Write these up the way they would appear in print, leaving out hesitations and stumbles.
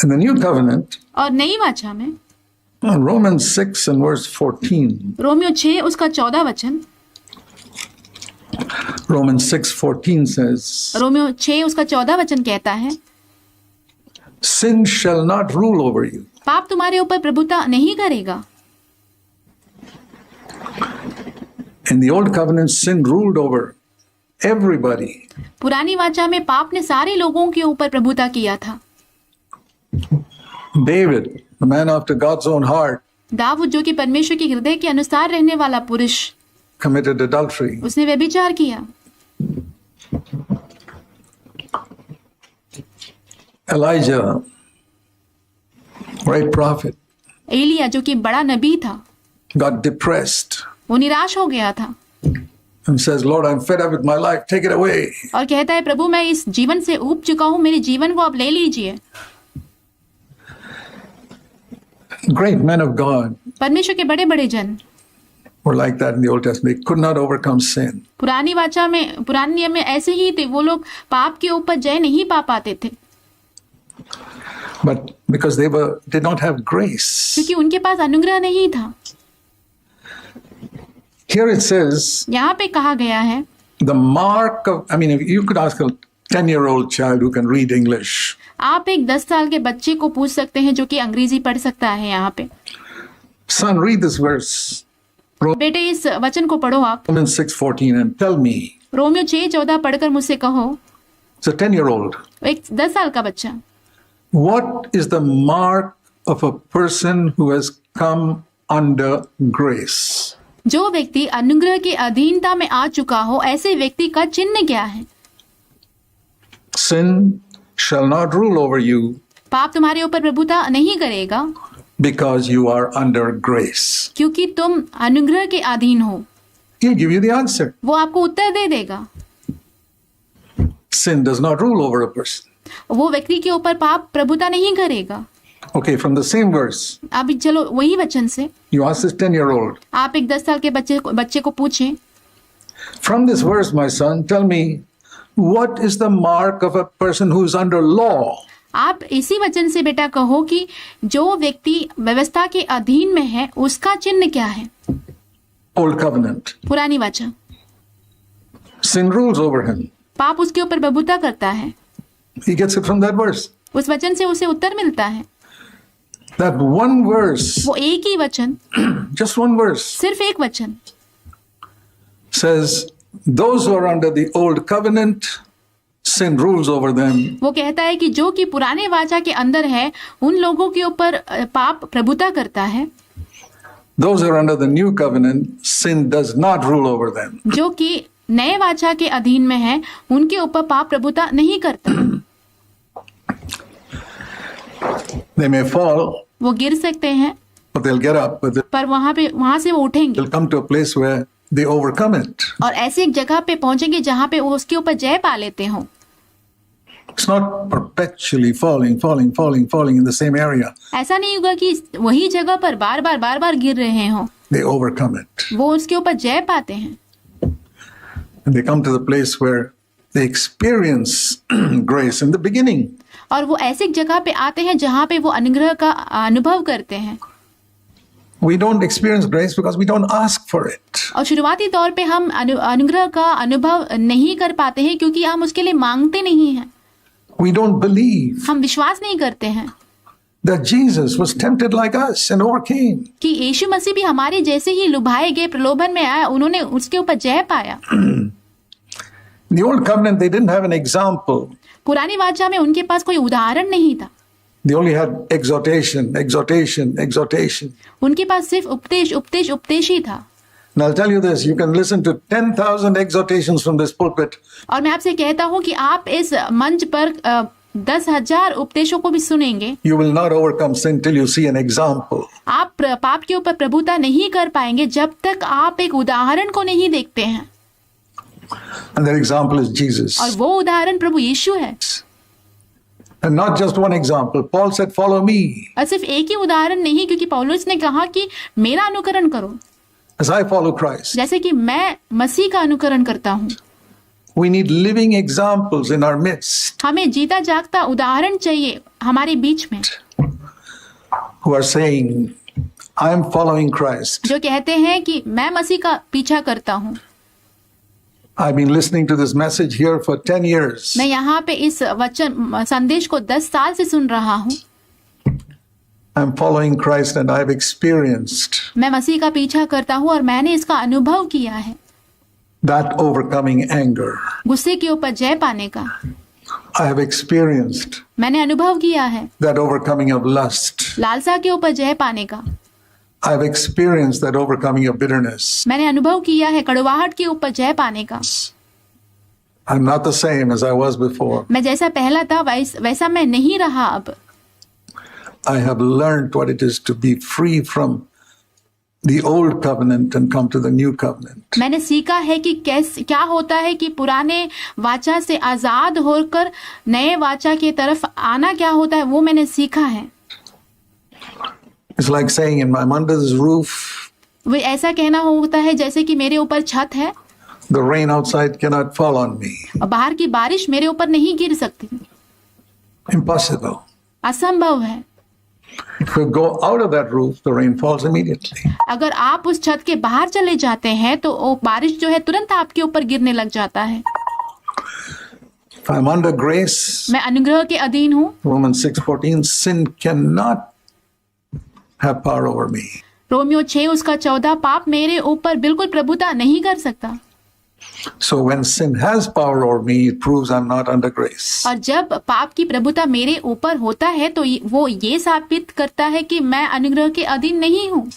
In the new covenant, और नई वाचा में Romans 6 and verse 14. रोमियो 6 उसका 14 वचन, Romans 6:14 says, रोमियो 6 उसका 14 वचन कहता है, sin shall not rule over you. पाप तुम्हारे ऊपर प्रभुता नहीं करेगा। In the old covenant, sin ruled over everybody. पुरानी वाचा में पाप ने सारे लोगों के ऊपर प्रभुता किया था। David, the man after God's own heart, Dawood जो कि परमेश्वर के हृदय के अनुसार रहने वाला पुरुष, committed adultery. उसने व्यभिचार किया। Elijah, great prophet, एलिया जो कि बड़ा नबी था, got depressed वो निराश हो गया था and says, Lord, I'm fed up with my life, take it away. और कहता है, प्रभु मैं इस जीवन से ऊब चुका हूँ, मेरे जीवन को आप ले लीजिए। Great men of God परमेश्वर के बड़े बड़े जन were like that in the Old Testament. They could not overcome sin. पुरानी वाचा में, पुराने नियम में ऐसे ही थे, वो लोग पाप के ऊपर जय नहीं पा पाते थे, But because they did not have grace. क्योंकि उनके पास अनुग्रह नहीं था। Here it says, यहाँ पे कहा गया है, the mark of, I mean, if you could ask a 10-year-old child who can read English. आप एक 10 साल के बच्चे को पूछ सकते हैं जो कि अंग्रेजी पढ़ सकता है। यहाँ पे Son, read this verse. बेटे इस वचन को पढ़ो आप, Romans 6:14 and tell me. Romeo 6:14 पढ़कर मुझसे कहो। It's a 10-year-old. एक 10 साल का बच्चा, What is the mark of a person who has come under grace? जो व्यक्ति अनुग्रह की अधीनता में आ चुका हो, ऐसे व्यक्ति का चिन्ह क्या है? Sin shall not rule over you पाप तुम्हारे ऊपर प्रभुता नहीं करेगा, because you are under grace. क्योंकि तुम अनुग्रह के अधीन हो। He'll give you the answer. वो आपको उत्तर दे देगा। Sin does not rule over a person. वो व्यक्ति के ऊपर पाप प्रभुता नहीं करेगा। Okay, from the same verse, अब चलो वही वचन से you ask this 10-year-old. आप एक 10 साल के बच्चे को पूछें, From this verse, my son, tell me, what is the mark of a person who is under law? आप इसी वचन से बेटा कहो कि जो व्यक्ति व्यवस्था के अधीन में है उसका चिन्ह क्या है? Old covenant. पुरानी वाचा, Sin rules over him. पाप उसके ऊपर प्रभुता करता है। He gets it from that verse. उस वचन से उसे उत्तर मिलता है। That one verse, वो एक ही वचन, just one verse, सिर्फ एक वचन says, those who are under the old covenant, sin rules over them. वो कहता है कि जो कि पुराने वाचा के अंदर है उन लोगों के ऊपर पाप प्रभुता करता है। Those who are under the new covenant, sin does not rule over them. जो कि नए वाचा के अधीन में है उनके ऊपर पाप प्रभुता नहीं करता। They may fall, वो गिर सकते हैं but they'll get up, but पर वहां से वो उठेंगे they'll come to a place where they overcome it. और ऐसी एक जगह पे पहुंचेंगे जहां पे वो उसके ऊपर जय पा लेते हो। It's not perpetually falling in the same area. ऐसा नहीं होगा कि वही जगह पर बार बार गिर रहे हो, They overcome it. वो उसके ऊपर जय पाते हैं And they come to the place where they experience grace in the beginning. और वो ऐसी एक जगह पे आते हैं जहां पे वो अनुग्रह का अनुभव करते हैं। We don't experience grace because we don't ask for it. और शुरुआती तौर पे हम अनुग्रह का अनुभव नहीं कर पाते हैं क्योंकि हम उसके लिए मांगते नहीं हैं। We don't believe हम विश्वास नहीं करते हैं that Jesus was tempted like us and overcame. कि यीशु मसीह भी हमारे जैसे ही लुभाए गए, प्रलोभन में आया, उन्होंने उसके ऊपर जय पाया। In the old covenant, they didn't have an example. पुरानी वाचा में उनके पास कोई उदाहरण नहीं था, They only had exhortation. उनके पास सिर्फ उपदेश ही था। And I'll tell you this, you can listen to 10,000 exhortations from this pulpit. और मैं आपसे कहता हूँ कि आप इस मंच पर 10,000 उपदेशों को भी सुनेंगे, You will not overcome sin till you see an example. आप पाप के ऊपर प्रभुता नहीं कर पाएंगे जब तक आप एक उदाहरण को नहीं देखते हैं। And that example is Jesus. और वो उदाहरण प्रभु यीशु है। And not just one example. Paul said, follow me और सिर्फ एक ही उदाहरण नहीं, क्योंकि पौलुस ने कहा कि मेरा अनुकरण करो as I follow Christ. जैसे कि मैं मसीह का अनुकरण करता हूँ। We need living examples in our midst हमें जीता जागता उदाहरण चाहिए हमारे बीच में, who are saying, I am following Christ. जो कहते हैं कि मैं मसीह का पीछा करता हूँ। I've been listening to this message here for 10 years. मैं यहाँ पे इस वचन संदेश को 10 साल से सुन रहा हूँ। I'm following Christ and I've experienced मैं मसीह का पीछा करता हूँ और मैंने इसका अनुभव किया है, that overcoming anger. गुस्से के ऊपर जय पाने का। I have experienced मैंने अनुभव किया है that overcoming of lust. लालसा के ऊपर जय पाने का। I've experienced that overcoming of bitterness. मैंने अनुभव किया है कड़वाहट के ऊपर जय पाने का। I'm not the same as I was before. मैं जैसा पहला था वैसा मैं नहीं रहा अब। I have learned what it is to be free from the old covenant and come to the new covenant. मैंने सीखा है कि क्या होता है कि पुराने वाचा से आजाद होकर नए वाचा की तरफ आना क्या होता है, वो मैंने सीखा है। It's like saying, in my mother's roof, वो ऐसा कहना होता है जैसे कि मेरे ऊपर छत है the rain outside cannot fall on me. और बाहर की बारिश मेरे ऊपर नहीं गिर सकती, Impossible. असंभव है। If we go out of that roof, the rain falls immediately. अगर आप उस छत के बाहर चले जाते हैं तो वो बारिश जो है तुरंत आपके ऊपर गिरने लग जाता है। If I'm under grace, मैं अनुग्रह के अधीन हूँ। Romans 6:14, sin cannot have power over me. Romeo 6 उसका 14, पाप मेरे ऊपर बिल्कुल प्रभुता नहीं कर सकता। So when sin has power over me, it proves I'm not under grace. और जब पाप की प्रभुता मेरे ऊपर होता है तो वो ये साबित करता है कि मैं अनुग्रह के अधीन नहीं हूँ।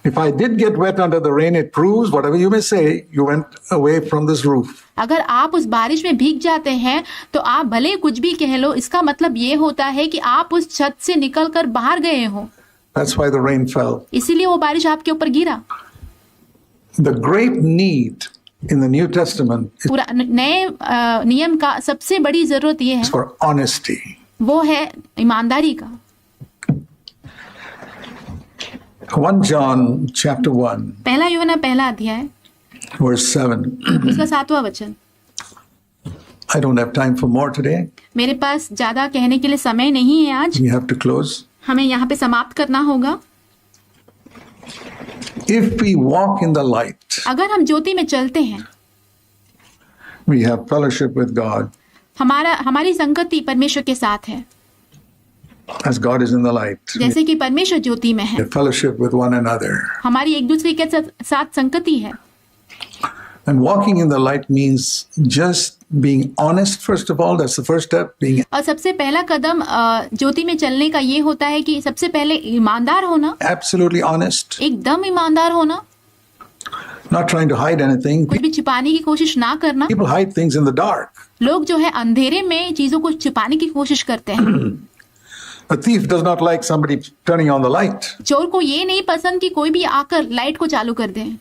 If I did get wet under the rain, it proves, whatever you may say, you went away from this roof. अगर आप उस बारिश में भीग जाते हैं तो आप भले कुछ भी कह लो, इसका मतलब ये होता है कि आप उस छत से निकलकर बाहर गए हो। That's why the rain fell. इसीलिए वो बारिश आपके ऊपर गिरा। The great need in the New Testament is पूरा नए नियम का सबसे बड़ी जरूरत ये है, for honesty. वो है ईमानदारी का। 1 John chapter 1, पहला यूहन्ना पहला अध्याय verse 7. उसका 7वां वचन। I don't have time for more today. मेरे पास ज्यादा कहने के लिए समय नहीं है आज, We have to close. हमें यहाँ पे समाप्त करना होगा। If we walk in the light, अगर हम ज्योति में चलते हैं, we have fellowship with God हमारी संगति परमेश्वर के साथ है, as God is in the light. जैसे कि परमेश्वर ज्योति में We है। have fellowship with one another. हमारी एक दूसरे के साथ संगति है। And walking in the light means just being honest, first of all. That's the first step. Being और सबसे पहला कदम ज्योति में चलने का ये होता है कि सबसे पहले ईमानदार होना, absolutely honest, एकदम ईमानदार होना, not trying to hide anything. कुछ भी छिपाने की कोशिश ना करना। People hide things in the dark. लोग जो है अंधेरे में चीजों को छिपाने की कोशिश करते हैं। A thief does not like somebody turning on the light. चोर को ये नहीं पसंद कि कोई भी आकर लाइट को चालू कर दे।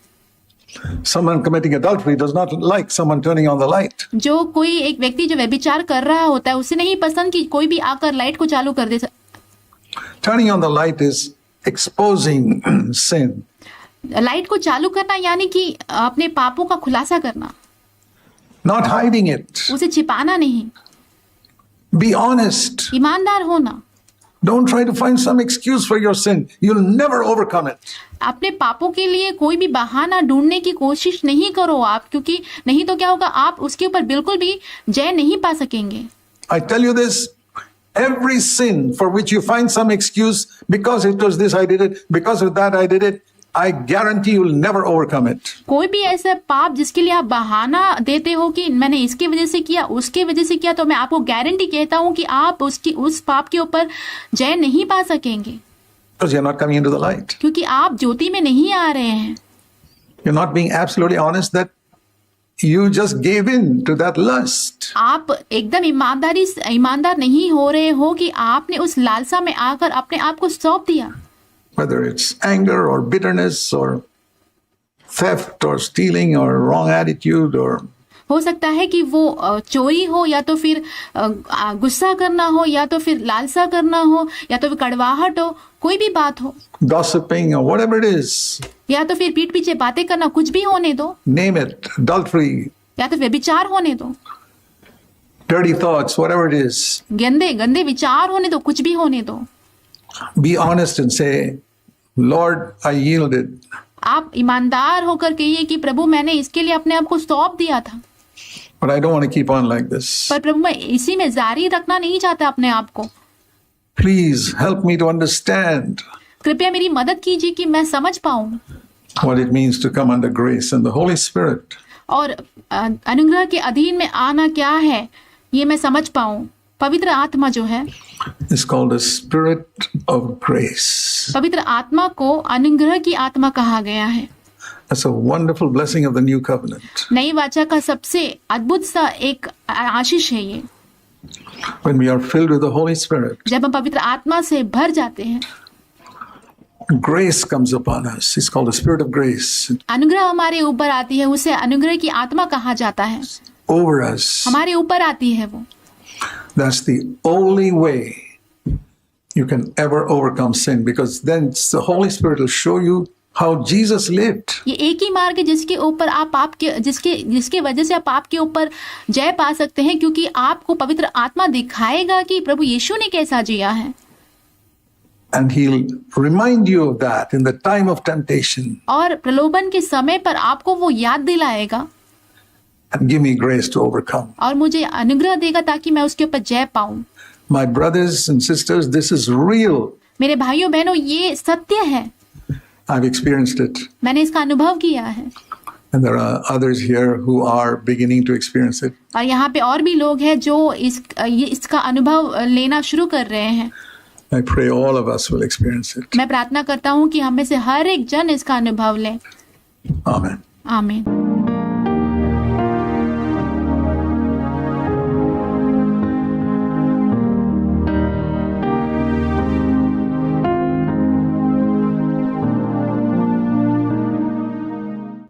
Someone committing adultery does not like someone turning on the light. जो कोई एक व्यक्ति जो व्यभिचार कर रहा होता है उसे नहीं पसंद कि कोई भी आकर लाइट को चालू कर दे। Turning on the light is exposing sin. Light को चालू करना यानी कि अपने पापों का खुलासा करना, Not hiding it. उसे छिपाना नहीं, Be honest. ईमानदार होना। Don't try to find some excuse for your sin. You'll never overcome it. अपने पापों के लिए कोई भी बहाना ढूंढने की कोशिश नहीं करो आप, क्योंकि नहीं तो क्या होगा, आप उसके ऊपर बिल्कुल भी जय नहीं पा सकेंगे। I tell you this, every sin for which you find some excuse, because it was this I did it, because of that I did it, I guarantee you'll never overcome it. कोई भी ऐसा पाप जिसके लिए आप बहाना देते हो कि मैंने इसकी वजह से किया, उसके वजह से किया, तो मैं आपको गारंटी कहता हूं कि आप उस पाप के ऊपर जय नहीं पा सकेंगे, Because you're not coming into the light. क्योंकि आप ज्योति में नहीं आ रहे हैं। You're not being absolutely honest that you just gave in to that lust. आप एकदम ईमानदार नहीं हो रहे हो कि आपने उस लालसा में आकर अपने आप को सौंप दिया। Whether it's anger or bitterness or theft or stealing or wrong attitude or हो सकता है कि वो चोरी हो, या तो फिर गुस्सा करना हो, या तो फिर लालसा करना हो, या तो फिर कड़वाहट हो, कोई भी बात हो, gossiping or whatever it is. या तो फिर पीठ पीछे बातें करना, कुछ भी होने दो। Name it. Adultery, या तो व्यभिचार होने दो, dirty thoughts, whatever it is. गंदे गंदे विचार होने दो, कुछ भी होने दो। Be honest and say, Lord, I yielded. आप ईमानदार होकर कहिए कि प्रभु मैंने इसके लिए अपने आप को सौंप दिया था, But I don't want to keep on like this. पर प्रभु मैं इसी में जारी रखना नहीं चाहता अपने आप को। Please help me to understand कृपया मेरी मदद कीजिए कि मैं समझ पाऊं what it means to come under grace and the Holy Spirit. और अनुग्रह के अधीन में आना क्या है ये मैं समझ पाऊं। पवित्र आत्मा जो है is called the Spirit of grace. पवित्र आत्मा को अनुग्रह की आत्मा कहा गया है। That's a wonderful blessing of the new covenant. नई वाचा का सबसे अद्भुत सा एक आशीष है ये। When we are filled with the Holy Spirit, जब हम पवित्र आत्मा से भर जाते हैं, grace comes upon us. It's called the Spirit of grace अनुग्रह हमारे ऊपर आती है, उसे अनुग्रह की आत्मा कहा जाता है। over us. हमारे ऊपर आती है वो। That's the only way you can ever overcome sin, because then the Holy Spirit will show you how Jesus lived. ये एक ही मार्ग है जिसके ऊपर आप पाप के जिसके वजह से आप पाप के ऊपर जय पा सकते हैं, क्योंकि आपको पवित्र आत्मा दिखाएगा कि प्रभु यीशु ने कैसा जिया है। And he'll remind you of that in the time of temptation और प्रलोभन के समय पर आपको वो याद दिलाएगा and give me grace to overcome. और मुझे अनुग्रह देगा ताकि मैं उसके ऊपर जय पाऊं। My brothers and sisters, this is real. मेरे भाइयों बहनों, ये सत्य है, I've experienced it. मैंने इसका अनुभव किया है। And there are others here who are beginning to experience it. और यहाँ पे और भी लोग हैं जो इसका अनुभव लेना शुरू कर रहे हैं। I pray all of us will experience it. मैं प्रार्थना करता हूँ कि हम में से हर एक जन इसका अनुभव ले। Amen. आमीन।